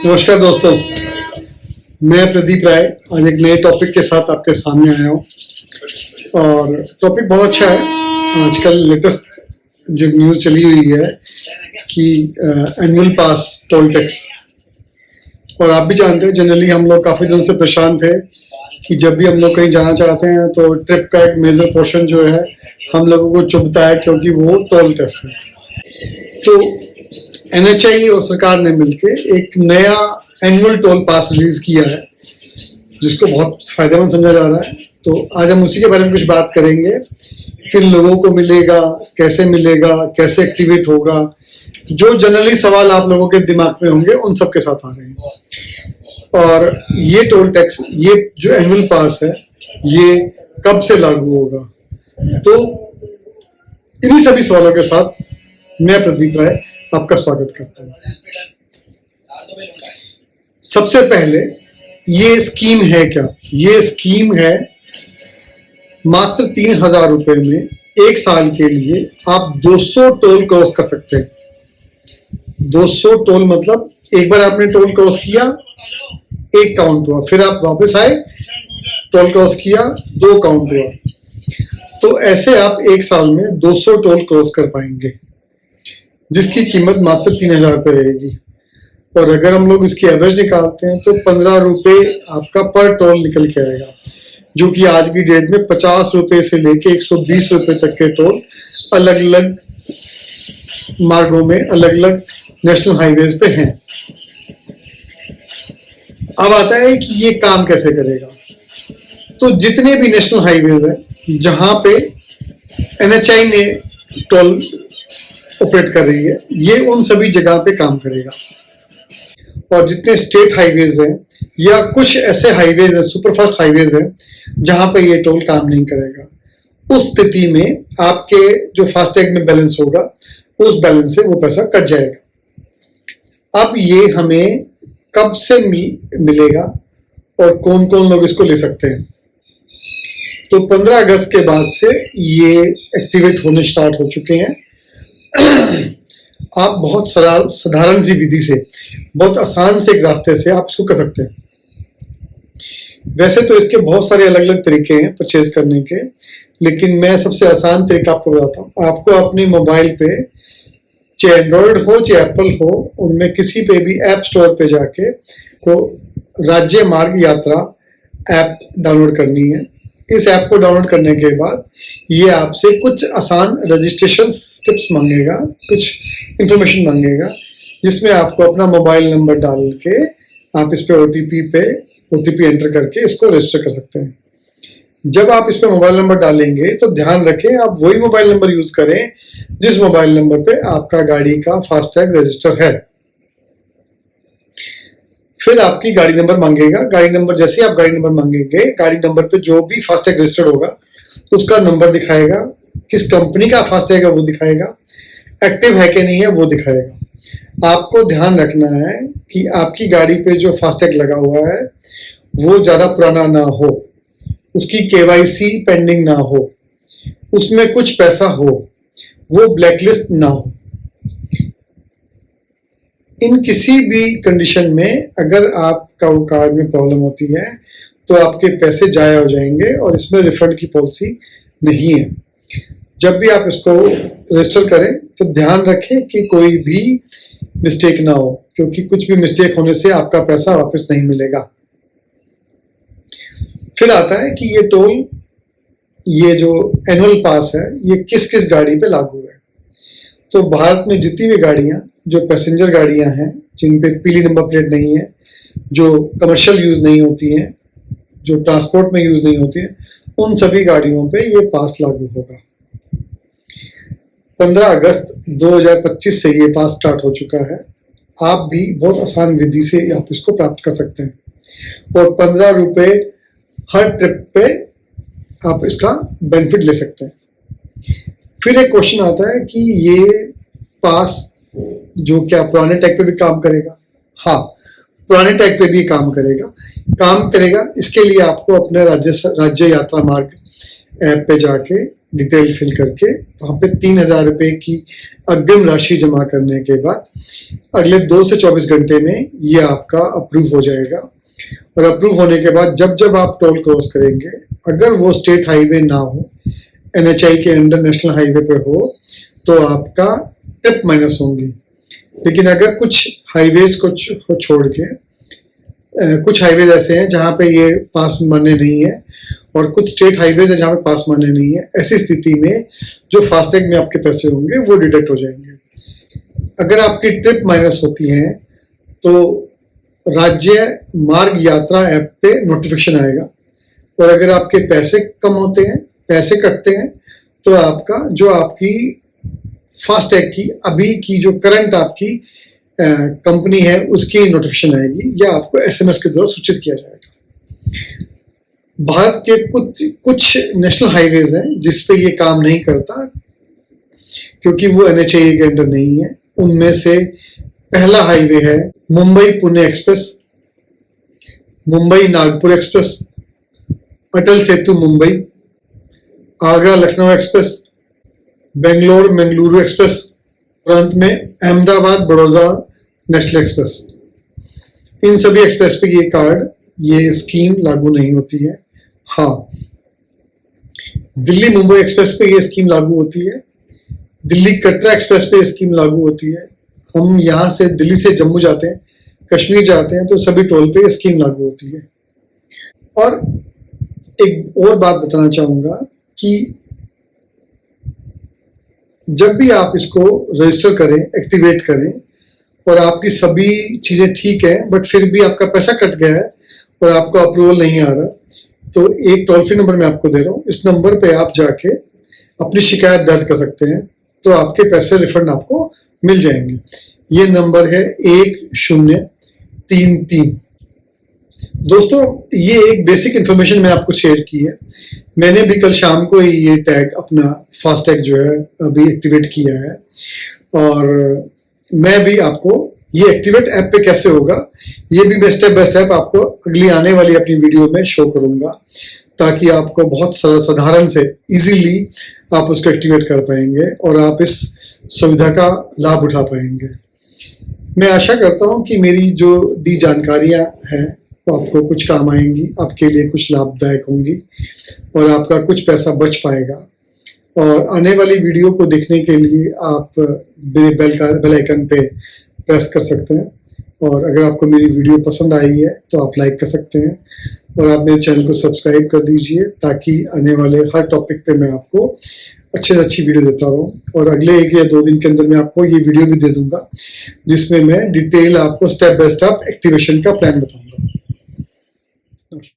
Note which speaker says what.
Speaker 1: नमस्कार दोस्तों, मैं प्रदीप राय आज एक नए टॉपिक के साथ आपके सामने आया हूँ। और टॉपिक बहुत अच्छा है। आजकल लेटेस्ट जो न्यूज़ चली हुई है कि एनुअल पास टोल टैक्स, और आप भी जानते हैं जनरली हम लोग काफ़ी दिनों से परेशान थे कि जब भी हम लोग कहीं जाना चाहते हैं तो ट्रिप का एक मेजर पोर्शन जो है हम लोगों को चुभता है, क्योंकि वो टोल टैक्स है। तो एनएचआई और सरकार ने मिलके एक नया एनुअल टोल पास रिलीज किया है, जिसको बहुत फायदेमंद समझा जा रहा है। तो आज हम उसी के बारे में कुछ बात करेंगे। किन लोगों को मिलेगा, कैसे एक्टिवेट होगा, जो जनरली सवाल आप लोगों के दिमाग में होंगे उन सब के साथ आ रहे हैं। और ये टोल टैक्स, ये जो एनुअल पास है, ये कब से लागू होगा, तो इन्हीं सभी सवालों के साथ मैं प्रदीप राय आपका स्वागत करता हूँ। सबसे पहले ये स्कीम है क्या? ये स्कीम है मात्र 3,000 रुपए में 1 साल के लिए आप 200 टोल क्रॉस कर सकते हैं। 200 टोल मतलब एक बार आपने टोल क्रॉस किया, 1 काउंट हुआ, फिर आप वापस आए, टोल क्रॉस किया, 2 काउंट हुआ। तो ऐसे आप 1 साल में 200 टोल क्रॉस कर पाएंगे, जिसकी कीमत मात्र 3,000 रुपये रहेगी। और अगर हम लोग इसकी एवरेज निकालते हैं तो 15 रुपये आपका पर टोल निकल के आएगा, जो कि आज की डेट में 50 रुपये से लेके 120 रुपये तक के टोल अलग अलग मार्गों में, अलग अलग नेशनल हाईवेज पे हैं। अब आता है कि ये काम कैसे करेगा। तो जितने भी नेशनल हाईवेज हैं जहां पे एनएचआई ने टोल ऑपरेट कर रही है, ये उन सभी जगह पे काम करेगा। और जितने स्टेट हाईवेज हैं या कुछ ऐसे हाईवेज हैं, सुपरफास्ट हाईवेज हैं, जहां पे ये टोल काम नहीं करेगा, उस स्थिति में आपके जो फास्टैग में बैलेंस होगा, उस बैलेंस से वो पैसा कट जाएगा। अब ये हमें कब से मिलेगा और कौन कौन लोग इसको ले सकते हैं? तो 15 अगस्त के बाद से ये एक्टिवेट होने स्टार्ट हो चुके हैं। आप बहुत साधारण सी विधि से, बहुत आसान से एक रास्ते से आप इसको कर सकते हैं। वैसे तो इसके बहुत सारे अलग अलग तरीके हैं परचेज करने के, लेकिन मैं सबसे आसान तरीका आपको बताता हूँ। आपको अपनी मोबाइल पे, चाहे एंड्रॉयड हो चाहे एप्पल हो, उनमें किसी पे भी ऐप स्टोर पे जाके को राज्य मार्ग यात्रा ऐप डाउनलोड करनी है। इस ऐप को डाउनलोड करने के बाद ये आपसे कुछ आसान रजिस्ट्रेशन स्टेप्स मांगेगा, कुछ इंफॉर्मेशन मांगेगा, जिसमें आपको अपना मोबाइल नंबर डाल के आप इस पे ओटीपी एंटर करके इसको रजिस्टर कर सकते हैं। जब आप इस पे मोबाइल नंबर डालेंगे तो ध्यान रखें आप वही मोबाइल नंबर यूज करें जिस मोबाइल नंबर पे आपका गाड़ी का फास्टैग रजिस्टर है। फिर आपकी गाड़ी नंबर मांगेगा। गाड़ी नंबर जैसे आप गाड़ी नंबर मांगेंगे, गाड़ी नंबर पे जो भी फास्टैग रजिस्टर्ड होगा उसका नंबर दिखाएगा, किस कंपनी का फास्टैग है वो दिखाएगा, एक्टिव है कि नहीं है वो दिखाएगा। आपको ध्यान रखना है कि आपकी गाड़ी पे जो फास्टैग लगा हुआ है वो ज़्यादा पुराना ना हो, उसकी केवाईसी पेंडिंग ना हो, उसमें कुछ पैसा हो, वो ब्लैकलिस्ट ना हो। इन किसी भी कंडीशन में अगर आपका वो कार्ड में प्रॉब्लम होती है तो आपके पैसे जाया हो जाएंगे, और इसमें रिफंड की पॉलिसी नहीं है। जब भी आप इसको रजिस्टर करें तो ध्यान रखें कि कोई भी मिस्टेक ना हो, क्योंकि कुछ भी मिस्टेक होने से आपका पैसा वापस नहीं मिलेगा। फिर आता है कि ये टोल, ये जो एनुअल पास है, ये किस किस गाड़ी पे लागू है। तो भारत में जितनी भी गाड़ियां जो पैसेंजर गाड़ियां हैं, जिन पे पीली नंबर प्लेट नहीं है, जो कमर्शियल यूज नहीं होती हैं, जो ट्रांसपोर्ट में यूज नहीं होती है, उन सभी गाड़ियों पे ये पास लागू होगा। 15 अगस्त 2025 से ये पास स्टार्ट हो चुका है। आप भी बहुत आसान विधि से आप इसको प्राप्त कर सकते हैं, और 15 रुपये हर ट्रिप पे आप इसका बेनिफिट ले सकते हैं। फिर एक क्वेश्चन आता है कि ये पास जो क्या पुराने टैग पे भी काम करेगा? हाँ, पुराने टैग पे भी काम करेगा। इसके लिए आपको अपने राज्य यात्रा मार्ग ऐप पे जाके डिटेल फिल करके वहाँ पे 3,000 रुपये की अग्रिम राशि जमा करने के बाद अगले 2 से 24 घंटे में ये आपका अप्रूव हो जाएगा। और अप्रूव होने के बाद जब जब आप टोल क्रॉस करेंगे, अगर वो स्टेट हाईवे ना हो, NHI के अंडर नेशनल हाईवे पे हो, तो आपका टिप माइनस होंगी। लेकिन अगर कुछ हाईवेज को छोड़ के कुछ हाईवेज ऐसे हैं जहाँ पे ये पास मान्य नहीं है और कुछ स्टेट हाईवेज है जहाँ पे पास मान्य नहीं है, ऐसी स्थिति में जो फास्टैग में आपके पैसे होंगे वो डिडक्ट हो जाएंगे। अगर आपकी ट्रिप माइनस होती है तो राज्य मार्ग यात्रा ऐप पे नोटिफिकेशन आएगा, और अगर आपके पैसे कम होते हैं, पैसे कटते हैं, तो आपका जो आपकी फास्टैग की अभी की जो करंट आपकी कंपनी है उसकी नोटिफिकेशन आएगी या आपको SMS के द्वारा सूचित किया जाएगा। भारत के कुछ नेशनल हाईवेज हैं जिस पे ये काम नहीं करता क्योंकि वो NHAI के अंडर नहीं है। उनमें से पहला हाईवे है Mumbai Pune express, Mumbai Nagpur express, Atal Setu Mumbai, Agra Lucknow express, Bangalore Mangaluru express, और अंत में अहमदाबाद बड़ौदा नेशनल एक्सप्रेस। इन सभी एक्सप्रेस पे ये स्कीम लागू नहीं होती है। हाँ, दिल्ली मुंबई एक्सप्रेस पे ये स्कीम लागू होती है, दिल्ली कटरा एक्सप्रेस पे ये स्कीम लागू होती है। हम यहाँ से दिल्ली से जम्मू जाते हैं, कश्मीर जाते हैं, तो सभी टोल पे ये स्कीम लागू होती है। और एक और बात बताना चाहूँगा कि जब भी आप इसको रजिस्टर करें, एक्टिवेट करें, और आपकी सभी चीज़ें ठीक है बट फिर भी आपका पैसा कट गया है और आपको अप्रूवल नहीं आ रहा, तो एक टोल फ्री नंबर मैं आपको दे रहा हूँ, इस नंबर पे आप जाके अपनी शिकायत दर्ज कर सकते हैं, तो आपके पैसे रिफंड आपको मिल जाएंगे। ये नंबर है 1033। दोस्तों, ये एक बेसिक इन्फॉर्मेशन मैंने आपको शेयर की है। मैंने भी कल शाम को ही ये टैग अपना फास्टैग जो है अभी एक्टिवेट किया है, और मैं भी आपको ये एक्टिवेट ऐप पे कैसे होगा ये भी मैं स्टेप बाय स्टेप आपको अगली आने वाली अपनी वीडियो में शो करूंगा, ताकि आपको बहुत साधारण से इजीली आप उसको एक्टिवेट कर पाएंगे और आप इस सुविधा का लाभ उठा पाएंगे। मैं आशा करता हूँ कि मेरी जो दी जानकारियाँ हैं वो आपको कुछ काम आएंगी, आपके लिए कुछ लाभदायक होंगी और आपका कुछ पैसा बच पाएगा। और आने वाली वीडियो को देखने के लिए आप मेरे बेल आइकन पे प्रेस कर सकते हैं, और अगर आपको मेरी वीडियो पसंद आई है तो आप लाइक कर सकते हैं, और आप मेरे चैनल को सब्सक्राइब कर दीजिए ताकि आने वाले हर टॉपिक पे मैं आपको अच्छे से अच्छी वीडियो देता रहूँ। और अगले 1 या 2 दिन के अंदर मैं आपको ये वीडियो भी दे दूंगा जिसमें मैं डिटेल आपको स्टेप बाय स्टेप एक्टिवेशन का प्लान बताऊँगा।